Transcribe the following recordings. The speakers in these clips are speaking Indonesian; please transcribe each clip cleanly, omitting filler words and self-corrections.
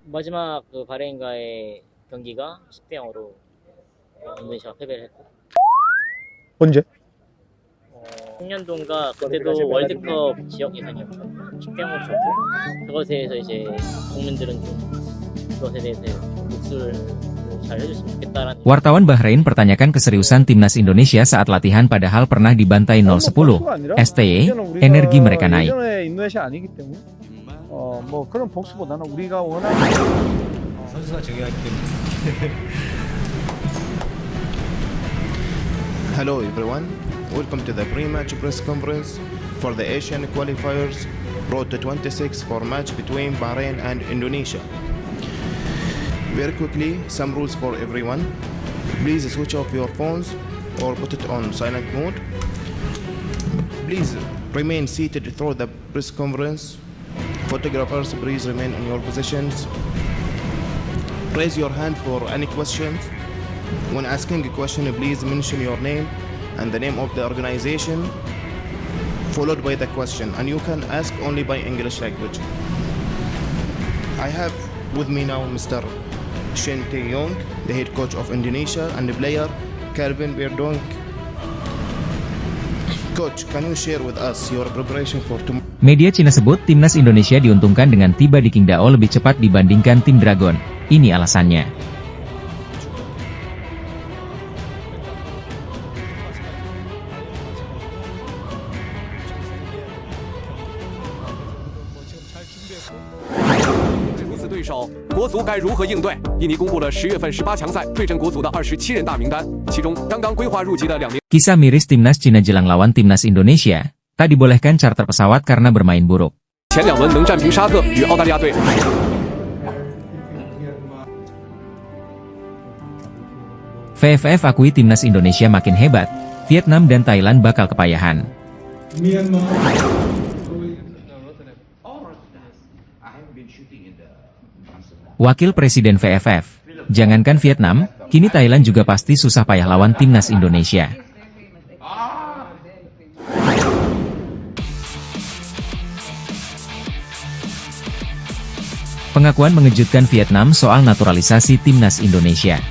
마지막 그 바레인과의 경기가 10대 0으로 인도네시아가 패배를 했고 언제? 10년도인가 그때도 월드컵 지역 예선이었고 10대 0으로 졌고 그것에 대해서 이제 국민들은 좀 그것에 대해서 목소리를 잘 해줬으면 좋겠다라는. Wartawan Bahrain pertanyakan keseriusan timnas Indonesia saat latihan padahal pernah dibantai 0-10. STY, energi mereka naik. 예전에 인도네시아 아니기 때문에 뭐 그런 복수보다는 우리가 원하는 선수가 중요하기 때문에. Hello everyone, welcome to the pre-match press conference for the Asian qualifiers Road to 26 for match between Bahrain and Indonesia. Very quickly, some rules for everyone. Please switch off your phones or put it on silent mode. Please remain seated through the press conference. Photographers, please remain in your positions. Raise your hand for any questions. When asking a question, please mention your name and the name of the organization, followed by the question, and you can ask only by English language. I have with me now Mr. Shin Tae-yong, the head coach of Indonesia, and the player Calvin Verdonk. Coach, can you share with us your preparation for tomorrow? Media Cina sebut timnas Indonesia diuntungkan dengan tiba di Qingdao lebih cepat dibandingkan tim Dragon. Ini alasannya. Kisah miris timnas Cina jelang lawan timnas Indonesia, tak dibolehkan charter pesawat karena bermain buruk. VFF akui timnas Indonesia makin hebat, Vietnam dan Thailand bakal kepayahan. Wakil Presiden VFF, jangankan Vietnam, kini Thailand juga pasti susah payah lawan timnas Indonesia. Pengakuan mengejutkan Vietnam soal naturalisasi timnas Indonesia.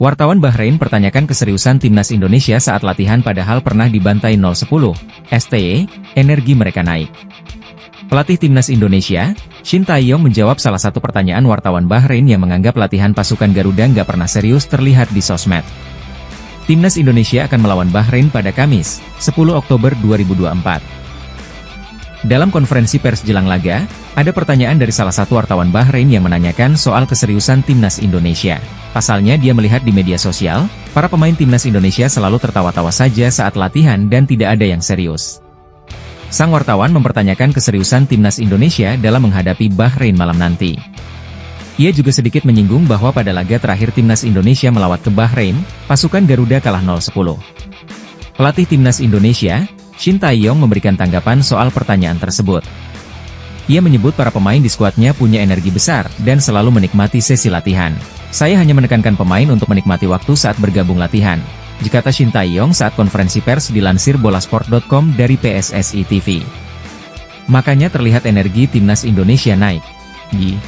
Wartawan Bahrain pertanyakan keseriusan timnas Indonesia saat latihan padahal pernah dibantai 0-10. STY, energi mereka naik. Pelatih timnas Indonesia, Shin Tae-yong menjawab salah satu pertanyaan wartawan Bahrain yang menganggap latihan pasukan Garuda nggak pernah serius terlihat di sosmed. Timnas Indonesia akan melawan Bahrain pada Kamis, 10 Oktober 2024. Dalam konferensi pers jelang laga, ada pertanyaan dari salah satu wartawan Bahrain yang menanyakan soal keseriusan timnas Indonesia. Pasalnya dia melihat di media sosial, para pemain timnas Indonesia selalu tertawa-tawa saja saat latihan dan tidak ada yang serius. Sang wartawan mempertanyakan keseriusan timnas Indonesia dalam menghadapi Bahrain malam nanti. Ia juga sedikit menyinggung bahwa pada laga terakhir timnas Indonesia melawat ke Bahrain, pasukan Garuda kalah 0-10. Pelatih timnas Indonesia, Shin Tae-yong memberikan tanggapan soal pertanyaan tersebut. Ia menyebut para pemain di skuadnya punya energi besar dan selalu menikmati sesi latihan. Saya hanya menekankan pemain untuk menikmati waktu saat bergabung latihan, kata Shin Tae-yong saat konferensi pers dilansir bolasport.com dari PSSI TV. Makanya terlihat energi timnas Indonesia naik. Di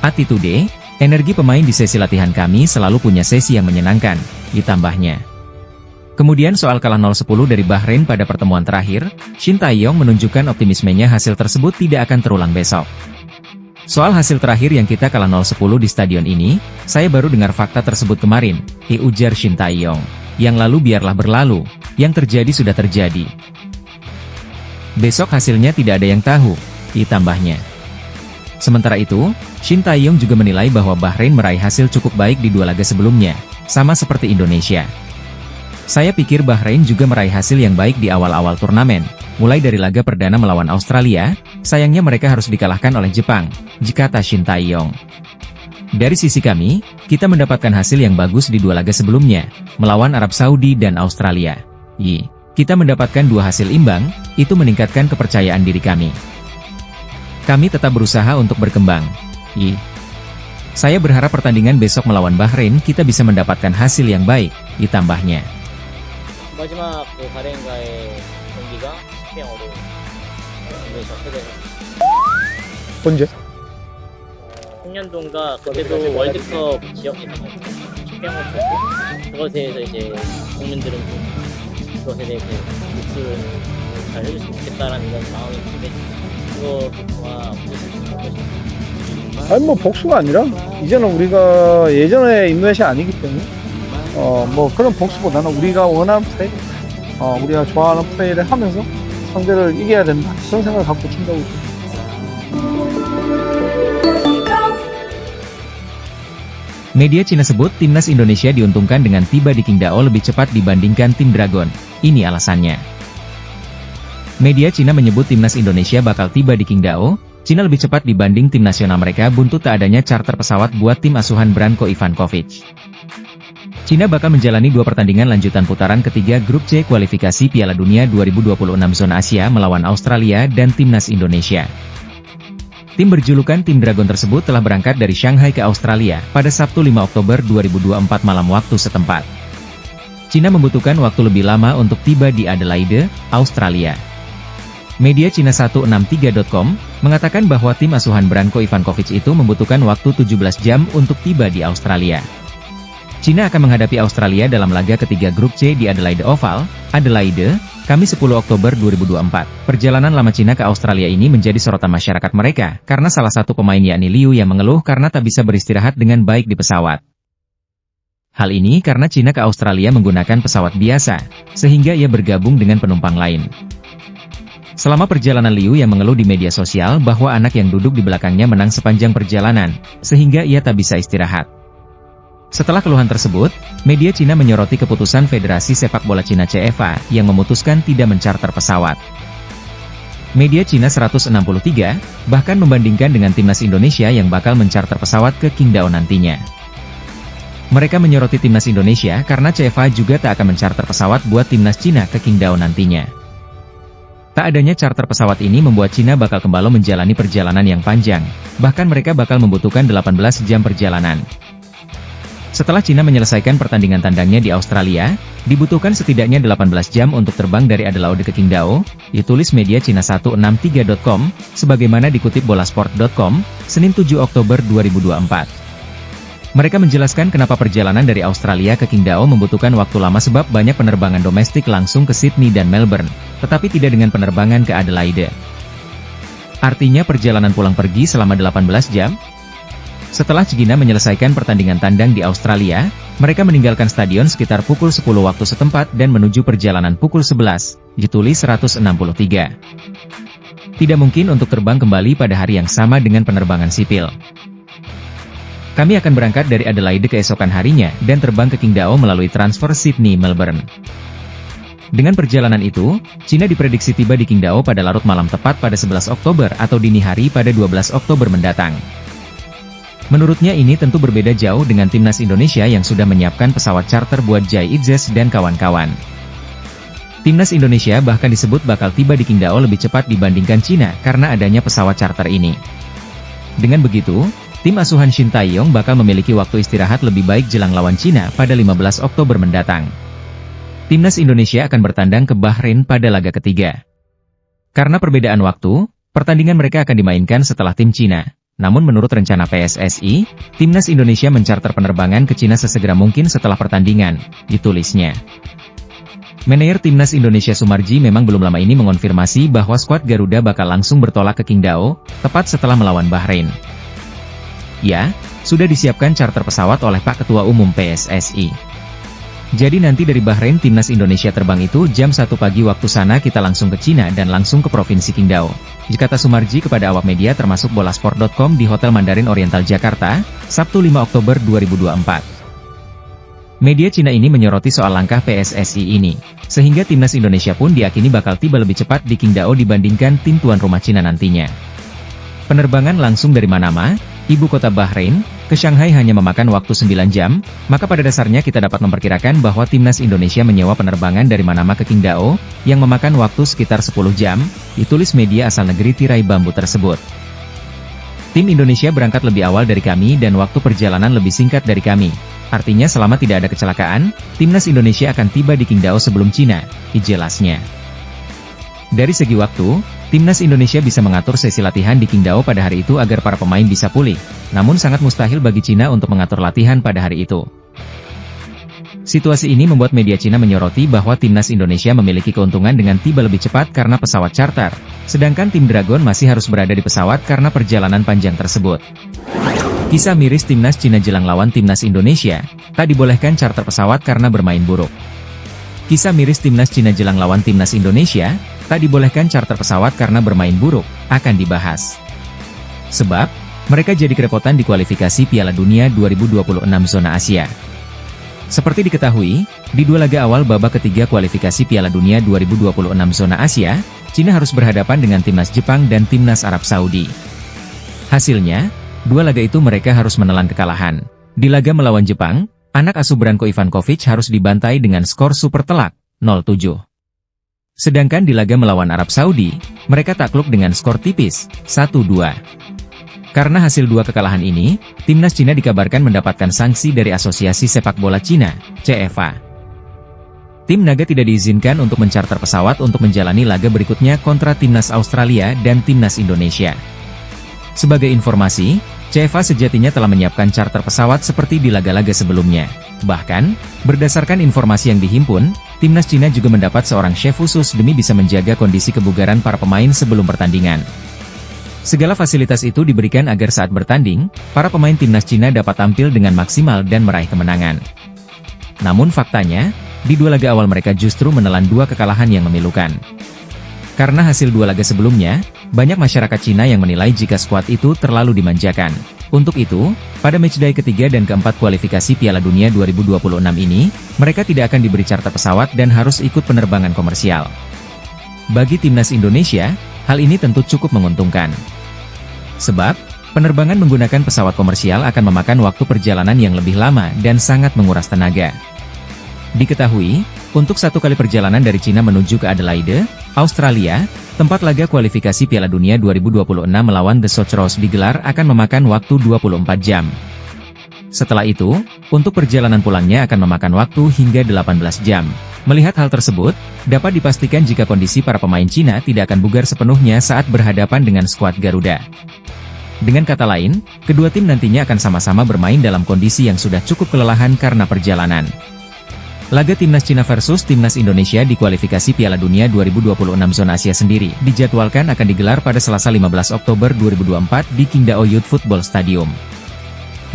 attitude, energi pemain di sesi latihan kami selalu punya sesi yang menyenangkan, ditambahnya. Kemudian soal kalah 0-10 dari Bahrain pada pertemuan terakhir, Shin Tae-yong menunjukkan optimismenya hasil tersebut tidak akan terulang besok. Soal hasil terakhir yang kita kalah 0-10 di stadion ini, saya baru dengar fakta tersebut kemarin, ujar Shin Tae-yong. Yang lalu biarlah berlalu, yang terjadi sudah terjadi. Besok hasilnya tidak ada yang tahu, ditambahnya. Sementara itu, Shin Tae-yong juga menilai bahwa Bahrain meraih hasil cukup baik di dua laga sebelumnya, sama seperti Indonesia. Saya pikir Bahrain juga meraih hasil yang baik di awal-awal turnamen, mulai dari laga perdana melawan Australia, sayangnya mereka harus dikalahkan oleh Jepang, kata Shin Tae-yong. Dari sisi kami, kita mendapatkan hasil yang bagus di dua laga sebelumnya, melawan Arab Saudi dan Australia. Kita mendapatkan dua hasil imbang, itu meningkatkan kepercayaan diri kami. Kami tetap berusaha untuk berkembang. Saya berharap pertandingan besok melawan Bahrain kita bisa mendapatkan hasil yang baik, ditambahnya. 마지막 그 바레인과의 경기가 10대0으로 인도네시아 패배했습니다. 언제? 10년도인가 그때도 월드컵 지역 예선이었죠. 10대0으로 졌고 그것에 대해서 이제 국민들은 좀 그것에 대해서 목소리를 잘 해줬으면 좋겠다라는 이런 마음이 있는데 그거와 아니 뭐 복수가 아니라 이제는 우리가 예전에 인도네시아 아니기 때문에 뭐 그런 복수보다는 우리가 원하는 플레이, 우리가 좋아하는 플레이를 하면서 상대를 이겨야 된다 그런 생각을 갖고 친다고 있습니다. Media Cina sebut timnas Indonesia diuntungkan dengan tiba di Qingdao lebih cepat dibandingkan tim Dragon. Ini alasannya. Media Cina menyebut timnas Indonesia bakal tiba di Qingdao, Cina lebih cepat dibanding tim nasional mereka buntut tak adanya charter pesawat buat tim asuhan Branko Ivankovic. Cina bakal menjalani 2 pertandingan lanjutan putaran ketiga grup C kualifikasi Piala Dunia 2026 zona Asia melawan Australia dan timnas Indonesia. Tim berjulukan Tim Dragon tersebut telah berangkat dari Shanghai ke Australia pada Sabtu 5 Oktober 2024 malam waktu setempat. Cina membutuhkan waktu lebih lama untuk tiba di Adelaide, Australia. Media Cina 163.com mengatakan bahwa tim asuhan Branko Ivankovic itu membutuhkan waktu 17 jam untuk tiba di Australia. Cina akan menghadapi Australia dalam laga ketiga grup C di Adelaide Oval, Adelaide, Kamis 10 Oktober 2024. Perjalanan lama Cina ke Australia ini menjadi sorotan masyarakat mereka, karena salah satu pemain yakni Liu yang mengeluh karena tak bisa beristirahat dengan baik di pesawat. Hal ini karena Cina ke Australia menggunakan pesawat biasa, sehingga ia bergabung dengan penumpang lain. Selama perjalanan Liu yang mengeluh di media sosial bahwa anak yang duduk di belakangnya menang sepanjang perjalanan, sehingga ia tak bisa istirahat. Setelah keluhan tersebut, media Cina menyoroti keputusan Federasi Sepak Bola Cina CFA yang memutuskan tidak mencarter pesawat. Media Cina 163 bahkan membandingkan dengan timnas Indonesia yang bakal mencarter pesawat ke Qingdao nantinya. Mereka menyoroti timnas Indonesia karena CFA juga tak akan mencarter pesawat buat timnas Cina ke Qingdao nantinya. Tak adanya charter pesawat ini membuat Cina bakal kembali menjalani perjalanan yang panjang, bahkan mereka bakal membutuhkan 18 jam perjalanan. Setelah Cina menyelesaikan pertandingan tandangnya di Australia, dibutuhkan setidaknya 18 jam untuk terbang dari Adelaide ke Qingdao, ditulis media Cina 163.com, sebagaimana dikutip bolasport.com, Senin 7 Oktober 2024. Mereka menjelaskan kenapa perjalanan dari Australia ke Qingdao membutuhkan waktu lama sebab banyak penerbangan domestik langsung ke Sydney dan Melbourne, tetapi tidak dengan penerbangan ke Adelaide. Artinya perjalanan pulang pergi selama 18 jam? Setelah Cina menyelesaikan pertandingan tandang di Australia, mereka meninggalkan stadion sekitar pukul 10 waktu setempat dan menuju perjalanan pukul 11, ditulis 163. Tidak mungkin untuk terbang kembali pada hari yang sama dengan penerbangan sipil. Kami akan berangkat dari Adelaide keesokan harinya dan terbang ke Qingdao melalui transfer Sydney-Melbourne. Dengan perjalanan itu, Cina diprediksi tiba di Qingdao pada larut malam tepat pada 11 Oktober atau dini hari pada 12 Oktober mendatang. Menurutnya ini tentu berbeda jauh dengan timnas Indonesia yang sudah menyiapkan pesawat charter buat Jai Itzes dan kawan-kawan. Timnas Indonesia bahkan disebut bakal tiba di Qingdao lebih cepat dibandingkan Cina karena adanya pesawat charter ini. Dengan begitu, tim asuhan Shin Tae-yong bakal memiliki waktu istirahat lebih baik jelang lawan Cina pada 15 Oktober mendatang. Timnas Indonesia akan bertandang ke Bahrain pada laga ketiga. Karena perbedaan waktu, pertandingan mereka akan dimainkan setelah tim Cina. Namun menurut rencana PSSI, timnas Indonesia mencarter penerbangan ke Cina sesegera mungkin setelah pertandingan, ditulisnya. Manajer timnas Indonesia Sumarji memang belum lama ini mengonfirmasi bahwa skuad Garuda bakal langsung bertolak ke Qingdao, tepat setelah melawan Bahrain. Ya, sudah disiapkan charter pesawat oleh Pak Ketua Umum PSSI. Jadi nanti dari Bahrain timnas Indonesia terbang itu jam 1 pagi waktu sana kita langsung ke Cina dan langsung ke Provinsi Qingdao. Kata Sumarji kepada awak media termasuk bolasport.com di Hotel Mandarin Oriental Jakarta, Sabtu 5 Oktober 2024. Media Cina ini menyoroti soal langkah PSSI ini, sehingga timnas Indonesia pun diakini bakal tiba lebih cepat di Qingdao dibandingkan tim tuan rumah Cina nantinya. Penerbangan langsung dari Manama, ibu kota Bahrain, ke Shanghai hanya memakan waktu 9 jam, maka pada dasarnya kita dapat memperkirakan bahwa timnas Indonesia menyewa penerbangan dari Manama ke Qingdao, yang memakan waktu sekitar 10 jam, ditulis media asal negeri tirai bambu tersebut. Tim Indonesia berangkat lebih awal dari kami dan waktu perjalanan lebih singkat dari kami. Artinya selama tidak ada kecelakaan, Timnas Indonesia akan tiba di Qingdao sebelum Cina, jelasnya. Dari segi waktu, Timnas Indonesia bisa mengatur sesi latihan di Qingdao pada hari itu agar para pemain bisa pulih, namun sangat mustahil bagi Cina untuk mengatur latihan pada hari itu. Situasi ini membuat media Cina menyoroti bahwa Timnas Indonesia memiliki keuntungan dengan tiba lebih cepat karena pesawat charter, sedangkan tim Dragon masih harus berada di pesawat karena perjalanan panjang tersebut. Kisah miris Timnas Cina jelang lawan Timnas Indonesia, tak dibolehkan charter pesawat karena bermain buruk. Kisah miris Timnas Cina jelang lawan Timnas Indonesia, tak dibolehkan charter pesawat karena bermain buruk, akan dibahas. Sebab, mereka jadi kerepotan di kualifikasi Piala Dunia 2026 zona Asia. Seperti diketahui, di dua laga awal babak ketiga kualifikasi Piala Dunia 2026 zona Asia, Cina harus berhadapan dengan Timnas Jepang dan Timnas Arab Saudi. Hasilnya, dua laga itu mereka harus menelan kekalahan. Di laga melawan Jepang, anak asuh Branko Ivankovic harus dibantai dengan skor super telak, 0-7. Sedangkan di laga melawan Arab Saudi, mereka takluk dengan skor tipis, 1-2. Karena hasil dua kekalahan ini, Timnas Cina dikabarkan mendapatkan sanksi dari Asosiasi Sepak Bola Cina, CFA. Tim naga tidak diizinkan untuk mencarter pesawat untuk menjalani laga berikutnya kontra Timnas Australia dan Timnas Indonesia. Sebagai informasi, CFA sejatinya telah menyiapkan charter pesawat seperti di laga-laga sebelumnya. Bahkan, berdasarkan informasi yang dihimpun, Timnas Cina juga mendapat seorang chef khusus demi bisa menjaga kondisi kebugaran para pemain sebelum pertandingan. Segala fasilitas itu diberikan agar saat bertanding, para pemain Timnas Cina dapat tampil dengan maksimal dan meraih kemenangan. Namun faktanya, di dua laga awal mereka justru menelan dua kekalahan yang memilukan. Karena hasil dua laga sebelumnya, banyak masyarakat Cina yang menilai jika skuad itu terlalu dimanjakan. Untuk itu, pada matchday ketiga dan keempat kualifikasi Piala Dunia 2026 ini, mereka tidak akan diberi charter pesawat dan harus ikut penerbangan komersial. Bagi Timnas Indonesia, hal ini tentu cukup menguntungkan. Sebab, penerbangan menggunakan pesawat komersial akan memakan waktu perjalanan yang lebih lama dan sangat menguras tenaga. Diketahui, untuk satu kali perjalanan dari Cina menuju ke Adelaide, Australia, tempat laga kualifikasi Piala Dunia 2026 melawan The Socceroos digelar akan memakan waktu 24 jam. Setelah itu, untuk perjalanan pulangnya akan memakan waktu hingga 18 jam. Melihat hal tersebut, dapat dipastikan jika kondisi para pemain Cina tidak akan bugar sepenuhnya saat berhadapan dengan skuad Garuda. Dengan kata lain, kedua tim nantinya akan sama-sama bermain dalam kondisi yang sudah cukup kelelahan karena perjalanan. Laga Timnas Cina versus Timnas Indonesia di kualifikasi Piala Dunia 2026 zona Asia sendiri dijadwalkan akan digelar pada Selasa 15 Oktober 2024 di Qingdao Youth Football Stadium.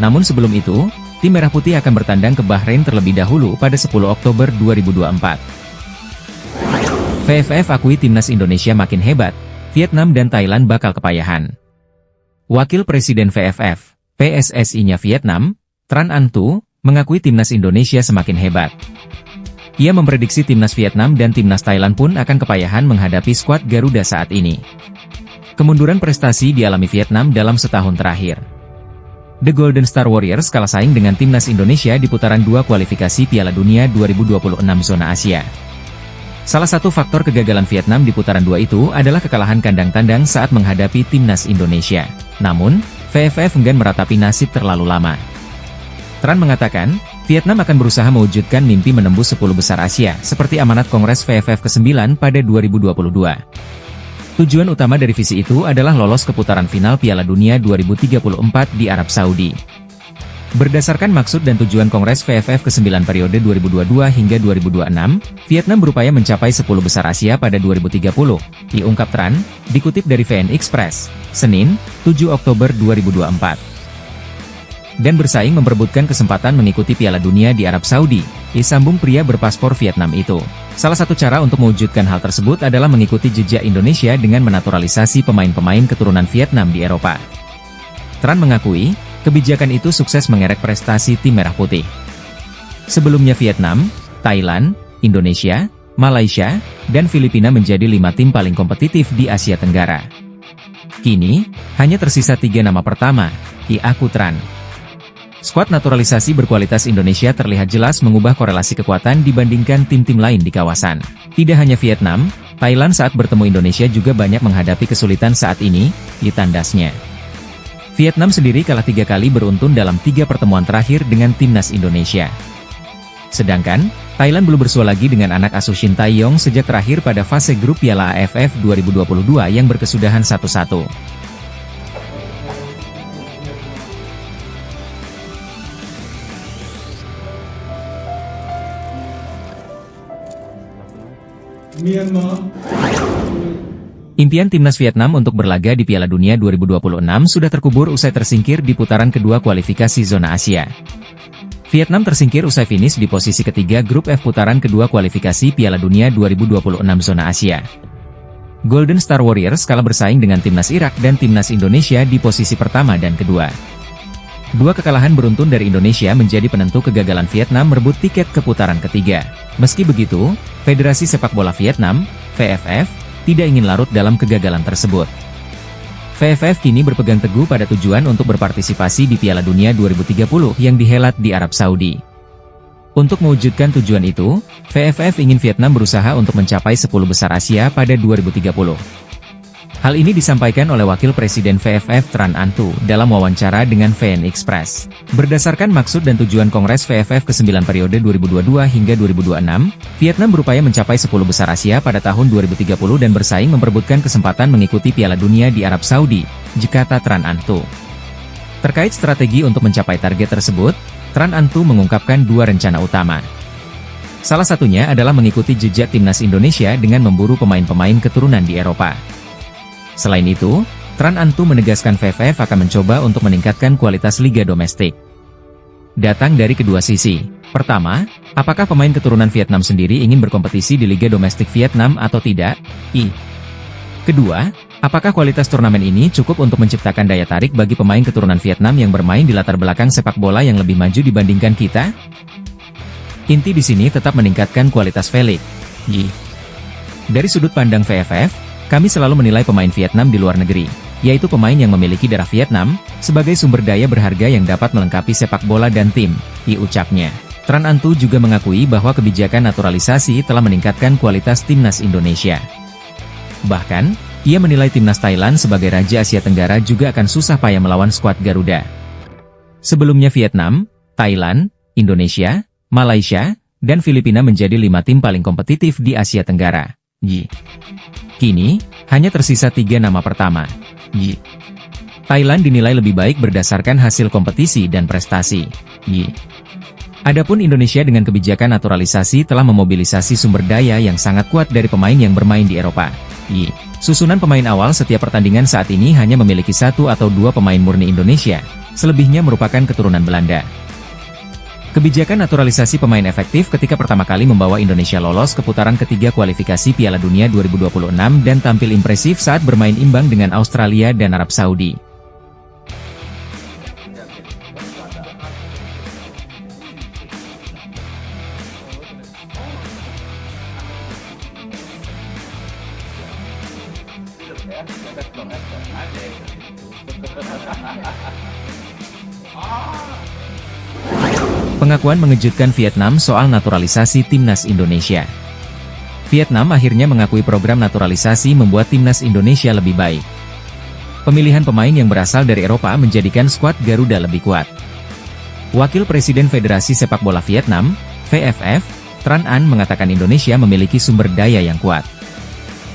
Namun sebelum itu, tim Merah Putih akan bertandang ke Bahrain terlebih dahulu pada 10 Oktober 2024. VFF akui Timnas Indonesia makin hebat, Vietnam dan Thailand bakal kepayahan. Wakil Presiden VFF, PSSI-nya Vietnam, Tran Anh Tu, mengakui Timnas Indonesia semakin hebat. Ia memprediksi Timnas Vietnam dan Timnas Thailand pun akan kepayahan menghadapi skuad Garuda saat ini. Kemunduran prestasi dialami Vietnam dalam setahun terakhir. The Golden Star Warriors kalah saing dengan Timnas Indonesia di putaran 2 kualifikasi Piala Dunia 2026 zona Asia. Salah satu faktor kegagalan Vietnam di putaran 2 itu adalah kekalahan kandang tandang saat menghadapi Timnas Indonesia. Namun, VFF enggan meratapi nasib terlalu lama. Tran mengatakan, Vietnam akan berusaha mewujudkan mimpi menembus 10 besar Asia, seperti amanat Kongres VFF ke-9 pada 2022. Tujuan utama dari visi itu adalah lolos ke putaran final Piala Dunia 2034 di Arab Saudi. Berdasarkan maksud dan tujuan Kongres VFF ke-9 periode 2022 hingga 2026, Vietnam berupaya mencapai 10 besar Asia pada 2030, diungkap Tran, dikutip dari VN Express, Senin, 7 Oktober 2024. Dan bersaing memperebutkan kesempatan mengikuti Piala Dunia di Arab Saudi, disambung pria berpaspor Vietnam itu. Salah satu cara untuk mewujudkan hal tersebut adalah mengikuti jejak Indonesia dengan menaturalisasi pemain-pemain keturunan Vietnam di Eropa. Tran mengakui, kebijakan itu sukses mengerek prestasi tim Merah Putih. Sebelumnya Vietnam, Thailand, Indonesia, Malaysia, dan Filipina menjadi 5 tim paling kompetitif di Asia Tenggara. Kini, hanya tersisa 3 nama pertama, diaku Tran. Skuad naturalisasi berkualitas Indonesia terlihat jelas mengubah korelasi kekuatan dibandingkan tim-tim lain di kawasan. Tidak hanya Vietnam, Thailand saat bertemu Indonesia juga banyak menghadapi kesulitan saat ini, ditandasnya. Vietnam sendiri kalah 3 kali beruntun dalam 3 pertemuan terakhir dengan timnas Indonesia. Sedangkan, Thailand belum bersua lagi dengan anak asuh Shin Tae-yong sejak terakhir pada fase grup Piala AFF 2022 yang berkesudahan 1-1. Impian timnas Vietnam untuk berlaga di Piala Dunia 2026 sudah terkubur usai tersingkir di putaran kedua kualifikasi zona Asia. Vietnam tersingkir usai finish di posisi ketiga grup F putaran kedua kualifikasi Piala Dunia 2026 zona Asia. Golden Star Warriors kalah bersaing dengan timnas Irak dan timnas Indonesia di posisi pertama dan kedua. Dua kekalahan beruntun dari Indonesia menjadi penentu kegagalan Vietnam merebut tiket ke putaran ketiga. Meski begitu, Federasi Sepak Bola Vietnam, VFF, tidak ingin larut dalam kegagalan tersebut. VFF kini berpegang teguh pada tujuan untuk berpartisipasi di Piala Dunia 2030 yang dihelat di Arab Saudi. Untuk mewujudkan tujuan itu, VFF ingin Vietnam berusaha untuk mencapai 10 besar Asia pada 2030. Hal ini disampaikan oleh Wakil Presiden VFF Tran Anh Tu dalam wawancara dengan VN Express. Berdasarkan maksud dan tujuan Kongres VFF ke-9 periode 2022 hingga 2026, Vietnam berupaya mencapai 10 besar Asia pada tahun 2030 dan bersaing memperebutkan kesempatan mengikuti Piala Dunia di Arab Saudi, kata Tran Anh Tu. Terkait strategi untuk mencapai target tersebut, Tran Anh Tu mengungkapkan 2 rencana utama. Salah satunya adalah mengikuti jejak timnas Indonesia dengan memburu pemain-pemain keturunan di Eropa. Selain itu, Tran Anh Tu menegaskan VFF akan mencoba untuk meningkatkan kualitas liga domestik. Datang dari kedua sisi. Pertama, apakah pemain keturunan Vietnam sendiri ingin berkompetisi di liga domestik Vietnam atau tidak? Kedua, apakah kualitas turnamen ini cukup untuk menciptakan daya tarik bagi pemain keturunan Vietnam yang bermain di latar belakang sepak bola yang lebih maju dibandingkan kita? Inti di sini tetap meningkatkan kualitas Felix. Dari sudut pandang VFF, kami selalu menilai pemain Vietnam di luar negeri, yaitu pemain yang memiliki darah Vietnam, sebagai sumber daya berharga yang dapat melengkapi sepak bola dan tim, ucapnya. Tran Anh Tu juga mengakui bahwa kebijakan naturalisasi telah meningkatkan kualitas timnas Indonesia. Bahkan, ia menilai timnas Thailand sebagai Raja Asia Tenggara juga akan susah payah melawan skuad Garuda. Sebelumnya Vietnam, Thailand, Indonesia, Malaysia, dan Filipina menjadi 5 tim paling kompetitif di Asia Tenggara. Kini, hanya tersisa 3 nama pertama. Thailand dinilai lebih baik berdasarkan hasil kompetisi dan prestasi. Adapun Indonesia dengan kebijakan naturalisasi telah memobilisasi sumber daya yang sangat kuat dari pemain yang bermain di Eropa. Susunan pemain awal setiap pertandingan saat ini hanya memiliki 1 atau 2 pemain murni Indonesia, selebihnya merupakan keturunan Belanda. Kebijakan naturalisasi pemain efektif ketika pertama kali membawa Indonesia lolos ke putaran ketiga kualifikasi Piala Dunia 2026 dan tampil impresif saat bermain imbang dengan Australia dan Arab Saudi. Pengakuan mengejutkan Vietnam soal naturalisasi timnas Indonesia. Vietnam akhirnya mengakui program naturalisasi membuat timnas Indonesia lebih baik. Pemilihan pemain yang berasal dari Eropa menjadikan skuad Garuda lebih kuat. Wakil Presiden Federasi Sepak Bola Vietnam, VFF, Tran Anh mengatakan Indonesia memiliki sumber daya yang kuat.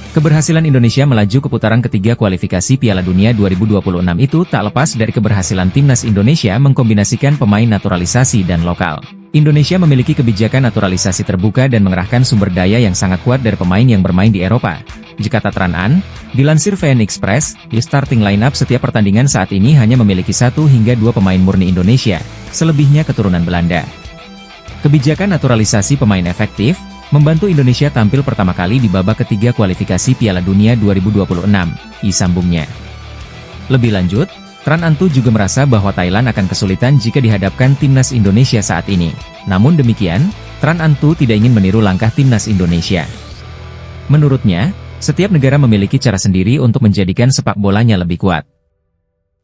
Keberhasilan Indonesia melaju ke putaran ketiga kualifikasi Piala Dunia 2026 itu tak lepas dari keberhasilan timnas Indonesia mengkombinasikan pemain naturalisasi dan lokal. Indonesia memiliki kebijakan naturalisasi terbuka dan mengerahkan sumber daya yang sangat kuat dari pemain yang bermain di Eropa. Kata Tran Anh, dilansir VN Express, di starting lineup setiap pertandingan saat ini hanya memiliki 1 hingga 2 pemain murni Indonesia, selebihnya keturunan Belanda. Kebijakan naturalisasi pemain efektif membantu Indonesia tampil pertama kali di babak ketiga kualifikasi Piala Dunia 2026, sambungnya. Lebih lanjut, Tran Anh Tu juga merasa bahwa Thailand akan kesulitan jika dihadapkan timnas Indonesia saat ini. Namun demikian, Tran Anh Tu tidak ingin meniru langkah timnas Indonesia. Menurutnya, setiap negara memiliki cara sendiri untuk menjadikan sepak bolanya lebih kuat.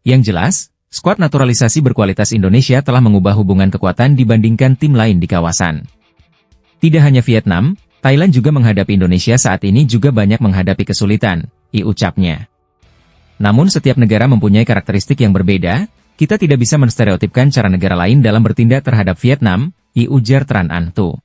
Yang jelas, skuad naturalisasi berkualitas Indonesia telah mengubah hubungan kekuatan dibandingkan tim lain di kawasan. Tidak hanya Vietnam, Thailand juga menghadapi Indonesia saat ini juga banyak menghadapi kesulitan, ucapnya. Namun setiap negara mempunyai karakteristik yang berbeda, kita tidak bisa menstereotipkan cara negara lain dalam bertindak terhadap Vietnam, ujar Tran Anh Tu.